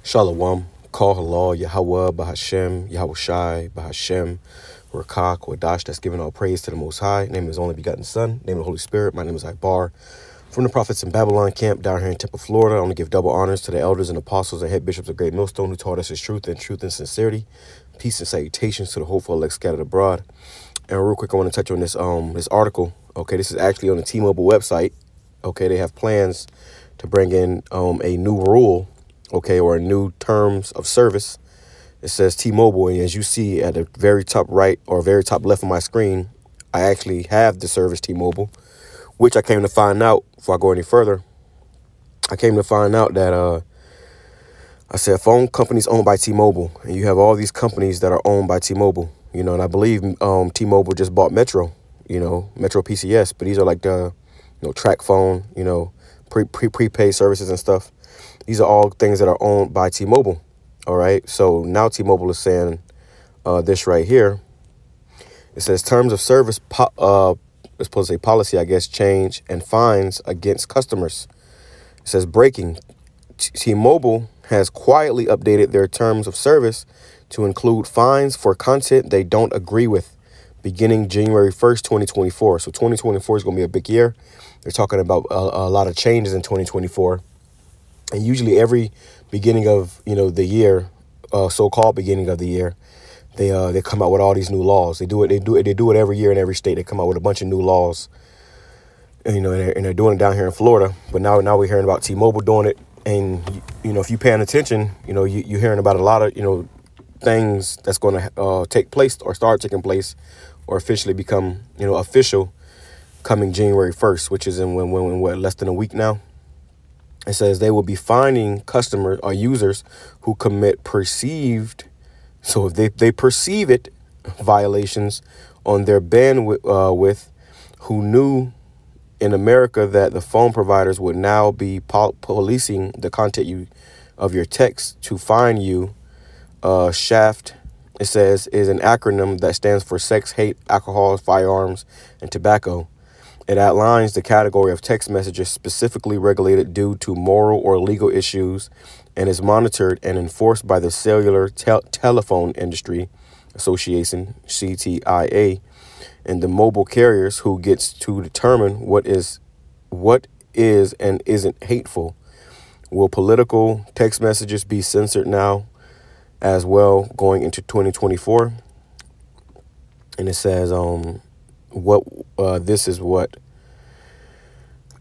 Shalom, call halal, YAHAWAH, BAHASHAM, YAHAWASHI, BAHASHAM, RAWCHAA, QADASH, that's giving all praise to the Most High. Name of His only begotten Son, name of the Holy Spirit. My name is Ibar. From the prophets in Babylon camp down here in Temple, Florida, I want to give double honors to the elders and apostles and head bishops of Great Millstone who taught us His truth and sincerity. Peace and salutations to the hopeful elect scattered abroad. And real quick, I want to touch on this article. Okay, this is actually on the T-Mobile website. Okay, they have plans to bring in a new rule, okay, or a new terms of service. It says T-Mobile, and as you see at the very top right or very top left of my screen, I actually have the service T-Mobile, which I came to find out, before I go any further, I came to find out that I said phone companies owned by T-Mobile, and you have all these companies that are owned by T-Mobile, you know, and I believe T-Mobile just bought Metro, you know, Metro PCS, but these are like the, you know, track phone, you know, prepaid services and stuff. These are all things that are owned by T-Mobile. All right. So now T-Mobile is saying this right here. It says terms of service, it's supposed to say policy, I guess, change and fines against customers. It says breaking. T-Mobile has quietly updated their terms of service to include fines for content they don't agree with beginning January 1st, 2024. So 2024 is going to be a big year. They're talking about a lot of changes in 2024. And usually every beginning of, you know, the year, so-called beginning of the year, they come out with all these new laws. They do it every year in every state. They come out with a bunch of new laws, and, you know, and they're doing it down here in Florida. But now we're hearing about T-Mobile doing it. And, you know, if you're paying attention, you know, you're hearing about a lot of, you know, things that's going to take place or start taking place or officially become, you know, official coming January 1st, which is in what, less than a week now. It says they will be fining customers or users who commit perceived, so if they perceive it, violations on their bandwidth, who knew in America that the phone providers would now be policing the content of your text to fine you. SHAFT, it says, is an acronym that stands for sex, hate, alcohol, firearms, and tobacco. It outlines the category of text messages specifically regulated due to moral or legal issues and is monitored and enforced by the Cellular Telephone Industry Association, CTIA, and the mobile carriers, who gets to determine what is and isn't hateful. Will political text messages be censored now as well going into 2024? And it says this is what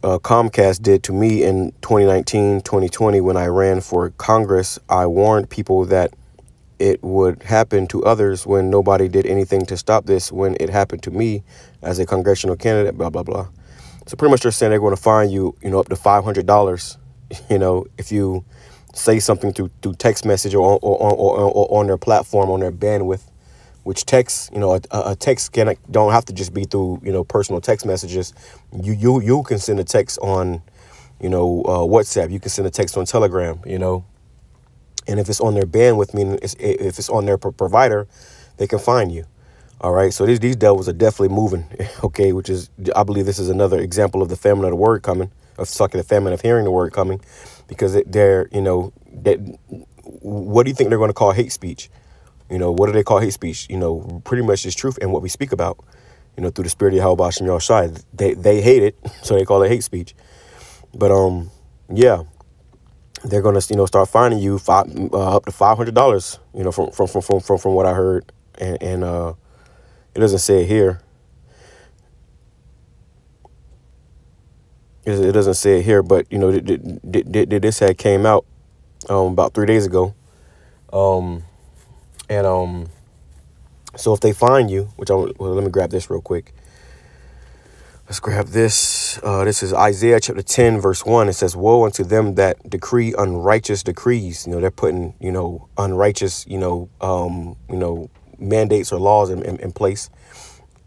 Comcast did to me in 2019, 2020 when I ran for Congress. I warned people that it would happen to others when nobody did anything to stop this. When it happened to me as a congressional candidate, blah, blah, blah. So pretty much they're saying they're going to fine you, you know, up to $500, you know, if you say something through text message or on their platform, on their bandwidth. Which text, you know, a text don't have to just be through, you know, personal text messages. You can send a text on, you know, WhatsApp. You can send a text on Telegram, you know. And if it's on their bandwidth, meaning if it's on their provider, they can find you. All right. So these devils are definitely moving. OK, which is, I believe this is another example of the famine of the word coming, the famine of hearing the word coming, because they're, you know, what do you think they're going to call hate speech? You know, what do they call hate speech? You know, pretty much is truth and what we speak about, you know, through the spirit of BAHASHAM YAHAWASHI. They hate it, so they call it hate speech. But, yeah, they're going to, you know, start fining you up to $500, you know, from what I heard. And it doesn't say it here. It doesn't say it here, but, you know, this had came out about 3 days ago. And so if they fine you, let me grab this real quick. Let's grab this. This is Isaiah chapter 10, verse 1. It says, woe unto them that decree unrighteous decrees. You know, they're putting, you know, unrighteous, mandates or laws in place.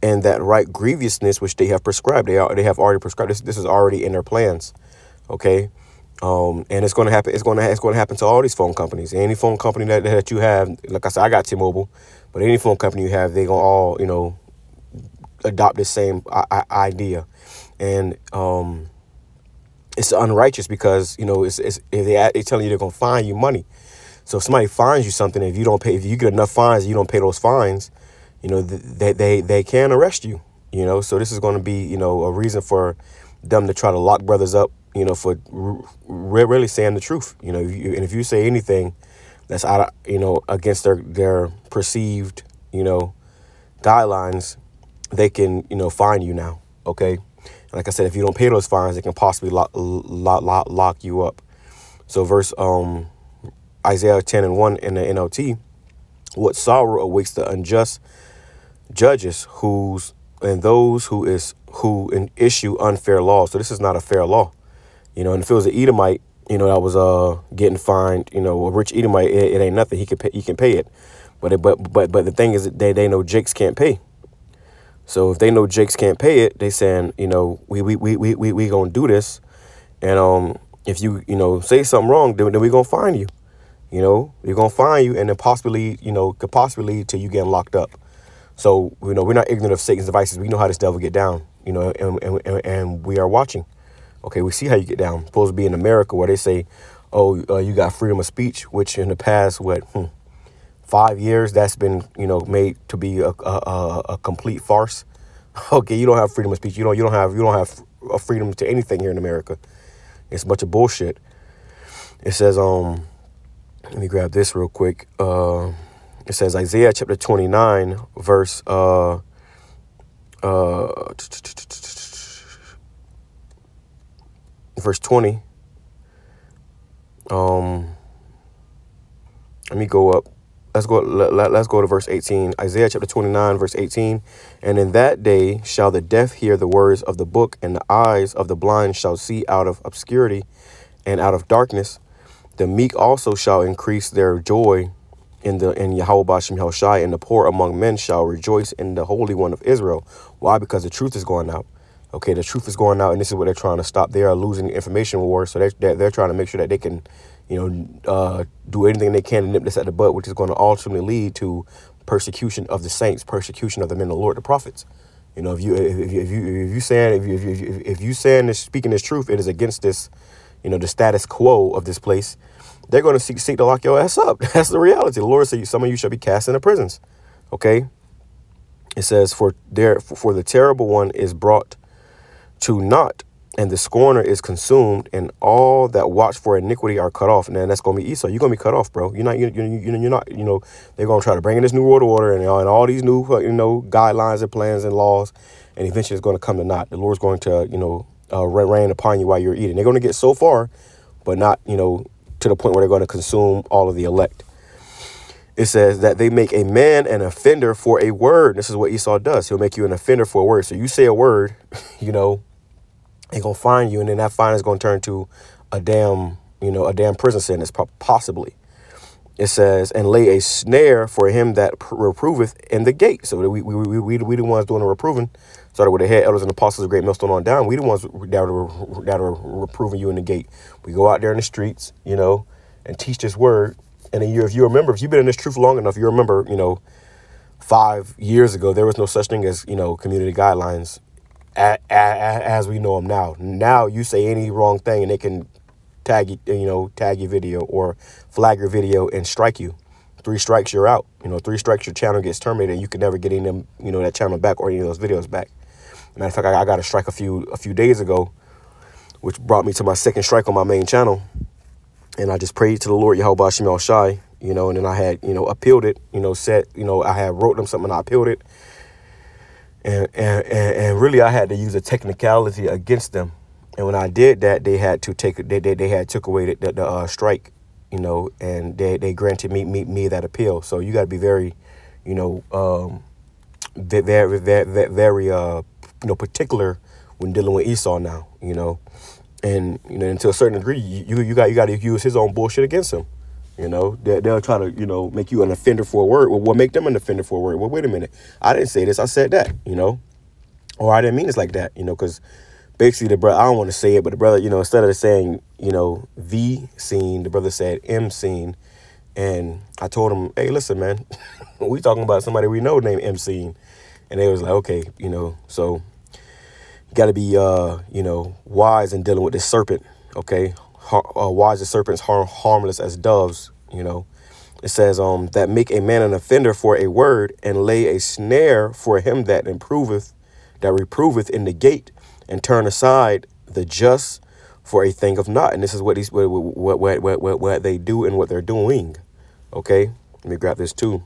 And that right grievousness, which they have prescribed, they have already prescribed. This is already in their plans. OK. And it's going to happen. It's going to happen to all these phone companies. Any phone company that you have, like I said, I got T-Mobile, but any phone company you have, they're going to all, you know, adopt the same idea. And it's unrighteous because, you know, they're telling you they're going to fine you money. So if somebody fines you something, if you get enough fines, and you don't pay those fines, they can arrest you. So this is going to be, a reason for them to try to lock brothers up, for really saying the truth. And if you say anything that's out of, against their perceived, guidelines, they can, fine you now. Okay. And like I said, if you don't pay those fines, it can possibly lock you up. So verse Isaiah 10:1 in the NLT, what sorrow awaits the unjust judges who issue unfair laws. So this is not a fair law, and if it was an Edomite, that was getting fined, a rich Edomite, it ain't nothing. He can pay it, but the thing is that they know Jakes can't pay. So if they know Jakes can't pay it, they saying, we gonna do this, and if you say something wrong, then we gonna fine you. We're gonna fine you, and then possibly could possibly lead to you getting locked up. So we're not ignorant of Satan's devices. We know how this devil get down, and we are watching. Okay, we see how you get down. Supposed to be in America where they say, oh, you got freedom of speech, which in the past 5 years that's been made to be a complete farce. Okay, you don't have freedom of speech. You don't have a freedom to anything here in America. It's a bunch of bullshit. It says let me grab this real quick. It says Isaiah chapter 29 verse verse 20. Let me go up. Let's go to verse 18. Isaiah chapter 29 verse 18. And in that day shall the deaf hear the words of the book, and the eyes of the blind shall see out of obscurity and out of darkness. The meek also shall increase their joy in YAHAWASHI, and the poor among men shall rejoice in the Holy One of Israel. Why? Because the truth is going out. Okay, the truth is going out, and this is what they're trying to stop. They are losing the information war, so they're trying to make sure that they can, do anything they can to nip this at the bud, which is going to ultimately lead to persecution of the saints, persecution of the men of the Lord, the prophets. If you saying this, speaking this truth, it is against this, the status quo of this place. They're going to seek to lock your ass up. That's the reality. The Lord said some of you shall be cast into prisons. Okay. It says, for the terrible one is brought to naught, and the scorner is consumed, and all that watch for iniquity are cut off. And then that's going to be Esau. You're going to be cut off, bro. You're not, they're going to try to bring in this new world order and all these new, guidelines and plans and laws. And eventually it's going to come to naught. The Lord's going to, rain upon you while you're eating. They're going to get so far, but not, to the point where they're going to consume all of the elect. It says that they make a man an offender for a word. This is what Esau does. He'll make you an offender for a word. So you say a word, they're going to fine you, and then that fine is going to turn to a damn prison sentence, possibly. It says, and lay a snare for him that reproveth in the gate. So we the ones doing the reproving. Started with the head elders and apostles of Great Millstone on down. We the ones that are reproving you in the gate. We go out there in the streets, and teach this word. And then if you've been in this truth long enough, you remember, 5 years ago, there was no such thing as, community guidelines as we know them now. Now you say any wrong thing and they can tag your video or flag your video and strike you. 3 strikes, you're out. 3 strikes, your channel gets terminated, and you can never get any of them, that channel back or any of those videos back. Matter of fact, I got a strike a few days ago, which brought me to my 2nd strike on my main channel. And I just prayed to the Lord, YAHAWASHI, and then I had, appealed it, I had wrote them something, and I appealed it. And really I had to use a technicality against them. And when I did that, they had to took away the strike, and they granted me that appeal. So you got to be very, very particular when dealing with Esau now, and to a certain degree, you got to use his own bullshit against him. They'll try to make you an offender for a word. Well, what make them an offender for a word? Well, wait a minute, I didn't say this, I said that, or I didn't mean this like that, because basically the brother, I don't want to say it, but the brother, instead of saying the scene, the brother said M scene. And I told him, hey, listen, man, we talking about somebody we know named M scene. And they was like, okay, so you got to be, wise in dealing with this serpent. Okay. Wise as serpents, harmless as doves, It says, that make a man an offender for a word, and lay a snare for him that reproveth in the gate, and turn aside the just for a thing of naught. And this is what they do and what they're doing. Okay, let me grab this too,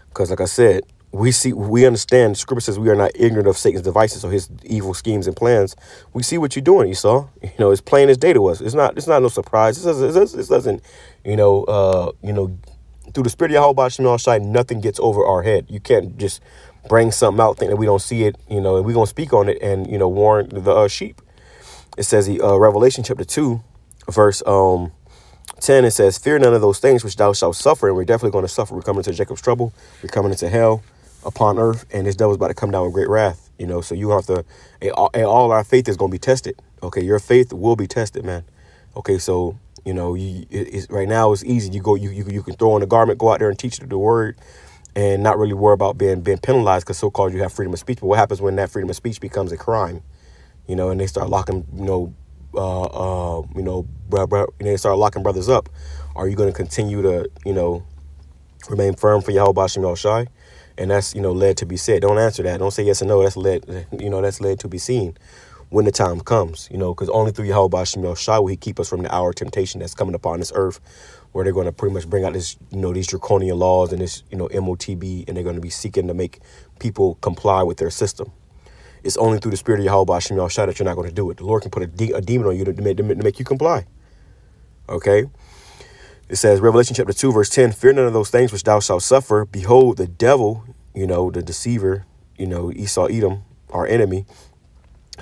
because like I said, we understand. Scripture says we are not ignorant of Satan's devices or his evil schemes and plans. We see what you're doing, Esau. It's plain as day to us. It's not no surprise. This doesn't, through the spirit of YAHAWASHI, nothing gets over our head. You can't just bring something out, think that we don't see it, and we're going to speak on it and, warn the sheep. It says, Revelation chapter 2, verse 10, it says, fear none of those things which thou shalt suffer. And we're definitely going to suffer. We're coming into Jacob's trouble. We're coming into hell upon earth. And this devil's about to come down with great wrath. So you have to, and all our faith is going to be tested. Okay. Your faith will be tested, man. Okay. So, right now it's easy. You can throw on a garment, go out there and teach the word, and not really worry about being penalized, because so-called you have freedom of speech. But what happens when that freedom of speech becomes a crime? And they start locking, they start locking brothers up. Are you going to continue to, remain firm for YAHAWASHI? And that's, led to be said. Don't answer that. Don't say yes or no. That's led to be seen when the time comes, because only through YAHAWASHI will he keep us from the hour of temptation that's coming upon this earth, where they're going to pretty much bring out this, these draconian laws and this, MOTB, and they're going to be seeking to make people comply with their system. It's only through the spirit of YAHAWASHI that you're not going to do it. The Lord can put a demon on you to make you comply. Okay. It says, Revelation chapter 2, verse 10, fear none of those things which thou shalt suffer. Behold, the devil, the deceiver, Esau, Edom, our enemy,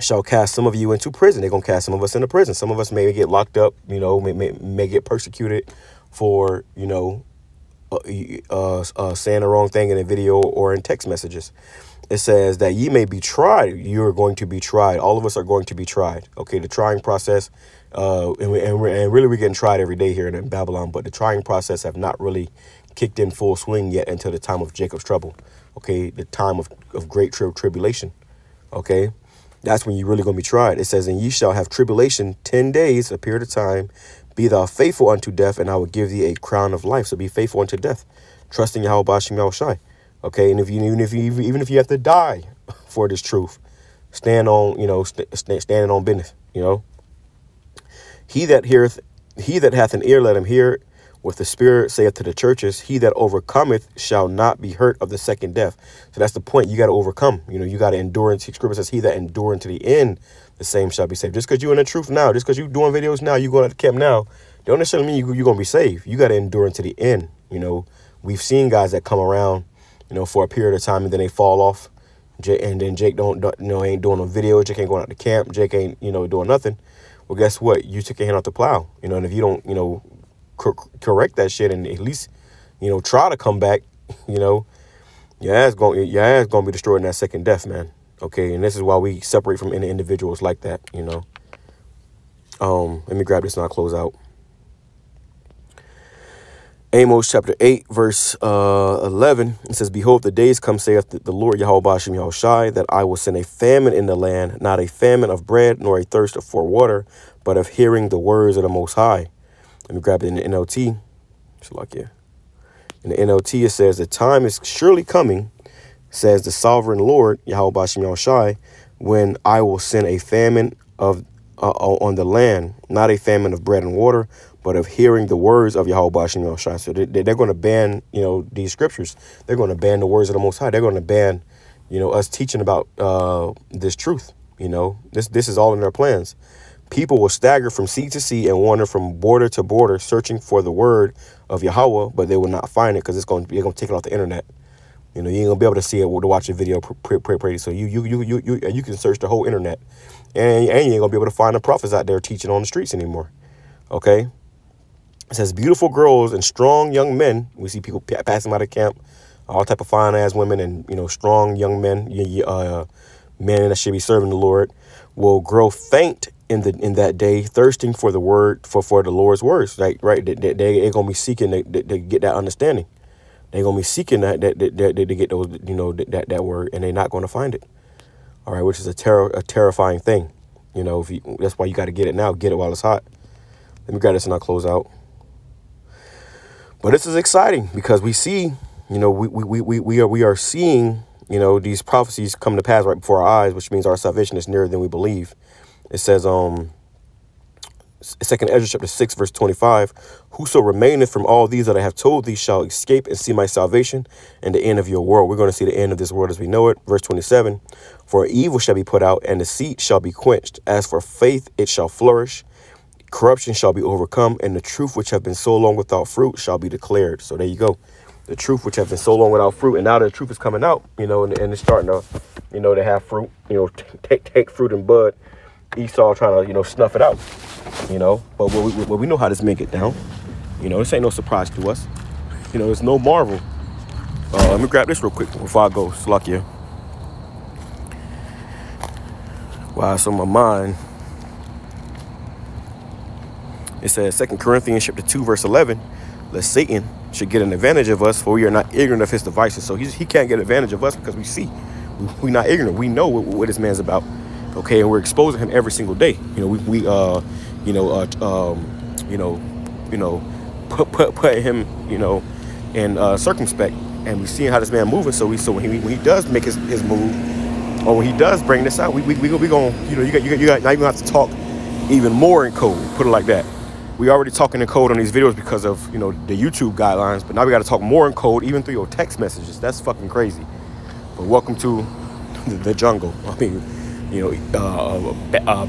shall cast some of you into prison. They're going to cast some of us into prison. Some of us may get locked up, may get persecuted for, saying the wrong thing in a video or in text messages. It says that ye may be tried. You're going to be tried. All of us are going to be tried. Okay, the trying process, and really we're getting tried every day here in Babylon, but the trying process have not really kicked in full swing yet until the time of Jacob's trouble. Okay, the time of great tribulation. Okay, that's when you're really going to be tried. It says, and ye shall have tribulation 10 days, a period of time. Be thou faithful unto death, and I will give thee a crown of life. So be faithful unto death, trusting YAHAWASHI. Okay, and even if you have to die for this truth, stand on, standing on business. He that hath an ear, let him hear what the Spirit saith to the churches. He that overcometh shall not be hurt of the second death. So that's the point. You got to overcome. You got to endure. Scripture says, he that endure unto the end, the same shall be saved. Just because you're in the truth now, just because you're doing videos now, you going to the camp now, don't necessarily mean you're going to be saved. You got to endure unto the end. We've seen guys that come around, for a period of time, and then they fall off. And then Jake ain't doing no video. Jake ain't going out to camp. Jake ain't, doing nothing. Well, guess what? You took your hand off the plow. And if you don't, correct that shit and at least, try to come back, your ass gonna be destroyed in that second death, man. Okay, and this is why we separate from any individuals like that. Let me grab this and I'll close out. Amos chapter 8, verse 11, it says, behold, the days come, saith the Lord YAHAWASHI, that I will send a famine in the land, not a famine of bread, nor a thirst for water, but of hearing the words of the Most High. Let me grab it in the NLT. In the NLT, it says, the time is surely coming, says the sovereign Lord YAHAWASHI, when I will send a famine on the land, not a famine of bread and water, but of hearing the words of YAHAWASHI. So they're going to ban, these scriptures. They're going to ban the words of the Most High. They're going to ban, us teaching about this truth. This is all in their plans. People will stagger from sea to sea and wander from border to border, searching for the word of Yahweh, but they will not find it because they're going to take it off the internet. You ain't gonna be able to see it to watch a video pretty. So you can search the whole internet, and you ain't gonna be able to find the prophets out there teaching on the streets anymore. Okay. It says beautiful girls and strong young men. We see people passing by the camp, all type of fine ass women and strong young men, men that should be serving the Lord, will grow faint in that day, thirsting for the word for the Lord's words. Right? They're gonna be seeking to get that understanding. They're gonna be seeking that to get those that word, and they're not going to find it. All right, which is a terrifying thing. That's why you got to get it now. Get it while it's hot. Let me grab this and I'll close out. But this is exciting because we see, you know, we are seeing, you know, these prophecies come to pass right before our eyes, which means our salvation is nearer than we believe. It says, 2nd Ezra chapter 6, verse 25, whoso remaineth from all these that I have told thee shall escape and see my salvation and the end of your world. We're going to see the end of this world as we know it. Verse 27, for evil shall be put out and deceit shall be quenched. As for faith, it shall flourish. Corruption shall be overcome, and the truth which have been so long without fruit shall be declared. So there you go. The truth which have been so long without fruit, and now the truth is coming out, you know, and it's starting to, you know, to have fruit, you know, take fruit and bud. Esau trying to, you know, snuff it out, you know. But we know how this man get down. You know, this ain't no surprise to us. You know, it's no marvel. Let me grab this real quick before I go. Slakia. Wow, it's on my mind. It says 2 Corinthians chapter 2, verse 11, lest Satan should get an advantage of us, for we are not ignorant of his devices. So he can't get advantage of us because we see. We're not ignorant. We know what this man's about. Okay, and we're exposing him every single day. You know, put him, you know, in circumspect, and we seeing how this man moving. So when he does make his move, or when he does bring this out, we gonna, you know, you got now you gonna have to talk even more in code. Put it like that. We already talking in code on these videos because of, you know, the YouTube guidelines, but now we got to talk more in code even through your text messages. That's fucking crazy. But welcome to the jungle. I mean, you know,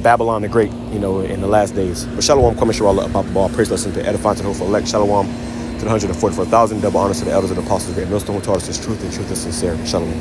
Babylon the Great, you know, in the last days. But shalom, coming shalom about the ball. Praise, lesson to edify, to the hopeful elect. Shalom to the 144,000. Double honors to the elders and apostles of GREATTMILLSTONE who taught us this truth, and truth is sincere. Shalom.